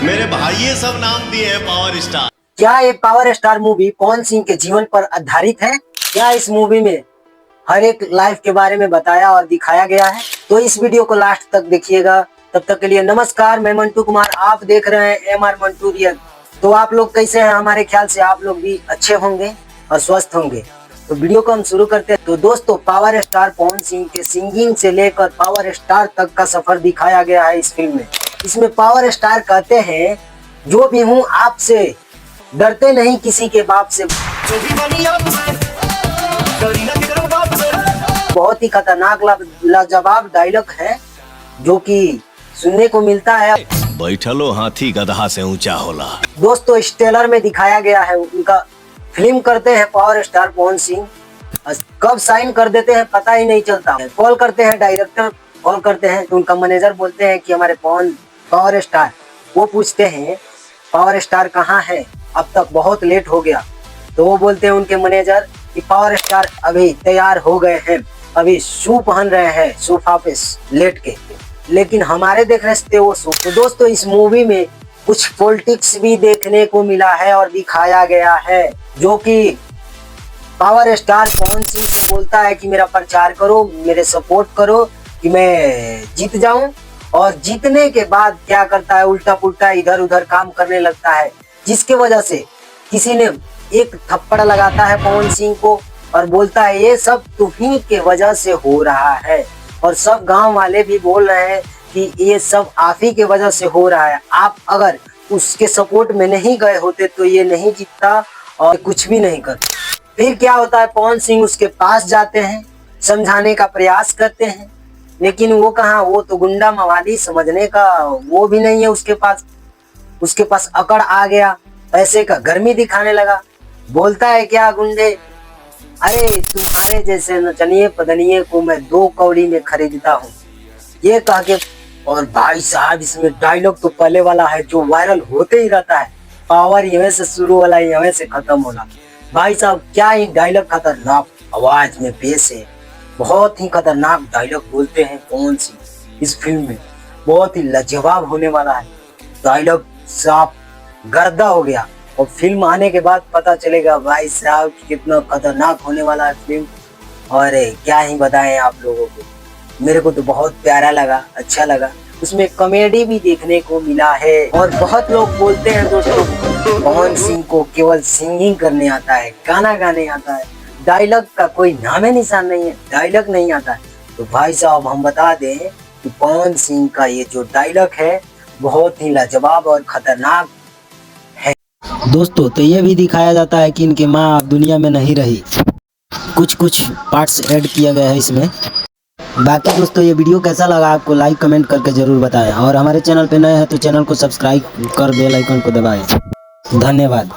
मेरे भाई ये सब नाम दिए हैं पावर स्टार। क्या ये power star movie Pawan Singh के जीवन पर आधारित है? क्या इस मूवी में हर एक लाइफ के बारे में बताया और दिखाया गया है? तो इस वीडियो को लास्ट तक देखिएगा। तब तक के लिए नमस्कार, मैं मंटू कुमार, आप देख रहे हैं MR मंटू रियल। तो आप लोग कैसे हैं? हमारे ख्याल से आप लोग भी अच्छे होंगे और स्वस्थ होंगे। तो वीडियो को हम शुरू करते हैं। तो दोस्तों, पावर स्टार पवन सिंह के सिंगिंग से लेकर पावर स्टार तक का सफर दिखाया गया है इस फिल्म में। इसमें पावर स्टार कहते हैं, जो भी हूँ आपसे, डरते नहीं किसी के बाप से। बहुत ही खतरनाक लाजवाब डायलॉग है जो कि सुनने को मिलता है। बैठलो हाथी गधा से ऊंचा होला। दोस्तों, इस ट्रेलर में दिखाया गया है उनका फिल्म करते हैं पावर स्टार पवन सिंह, कब साइन कर देते हैं पता ही नहीं चलता। कॉल करते हैं, डायरेक्टर कॉल करते हैं तो उनका मैनेजर बोलते हैं कि हमारे पावर स्टार, वो पूछते हैं पावर स्टार कहाँ है, अब तक बहुत लेट हो गया। तो वो बोलते हैं उनके मैनेजर कि पावर स्टार अभी तैयार हो गए हैं, अभी शू पहन रहे हैं सोफा पे लेट के, लेकिन हमारे देखने से वो शू। तो दोस्तों, इस मूवी में कुछ पॉलिटिक्स भी देखने को मिला है और दिखाया गया है, जो कि पावर स्टार पवन सिंह से बोलता है कि मेरा प्रचार करो, मेरे सपोर्ट करो कि मैं जीत जाऊं। और जीतने के बाद क्या करता है, उल्टा पुल्टा इधर उधर काम करने लगता है, जिसके वजह से किसी ने एक थप्पड़ लगाता है पवन सिंह को और बोलता है ये सब तुम्ही के वजह से हो रहा है। और सब गांव वाले भी बोल रहे हैं कि ये सब आप ही के वजह से हो रहा है, आप अगर उसके सपोर्ट में नहीं गए होते तो ये नहीं जीतता और कुछ भी नहीं करता। फिर क्या होता है, पवन सिंह उसके पास जाते हैं, समझाने का प्रयास करते हैं, लेकिन वो कहाँ, वो तो गुंडा मवाली समझने का वो भी नहीं है उसके पास अकड़ आ गया, पैसे का गर्मी दिखाने लगा। बोलता है क्या गुंडे, अरे तुम्हारे जैसे नचनिए पदनिए को मैं 2 कौड़ी में खरीदता हूँ, ये कह के। और भाई साहब, इसमें डायलॉग तो पहले वाला है जो वायरल होते ही रहता है, पावर यहाँ से शुरू वाला यहाँ से खत्म होला। भाई साहब, क्या ही डायलॉग, खतरनाक आवाज में बेस है, बहुत ही खतरनाक डायलॉग बोलते हैं पवन सिंह इस फिल्म में। बहुत ही लाजवाब होने वाला है डायलॉग, साफ गर्दा हो गया। और फिल्म आने के बाद पता चलेगा भाई साहब कितना खतरनाक होने वाला है फिल्म। और क्या ही बताएं आप लोगों को, मेरे को तो बहुत प्यारा लगा, अच्छा लगा। उसमें कॉमेडी भी देखने को मिला है। और बहुत लोग बोलते हैं दोस्तों, पवन सिंह को केवल सिंगिंग करने आता है, गाना गाने आता है, डायलॉग का कोई नाम निशान नहीं है, डायलॉग नहीं आता है। तो भाई साहब, हम बता दें कि पवन सिंह का ये जो डायलॉग है बहुत ही लाजवाब और खतरनाक है। दोस्तों, तो ये भी दिखाया जाता है कि इनकी माँ दुनिया में नहीं रही, कुछ पार्ट्स ऐड किया गया है इसमें। बाकी दोस्तों, ये वीडियो कैसा लगा आपको लाइक कमेंट करके जरूर बताएं। और हमारे चैनल पे नए हैं तो चैनल को सब्सक्राइब कर बेल आइकन को दबाएं। धन्यवाद।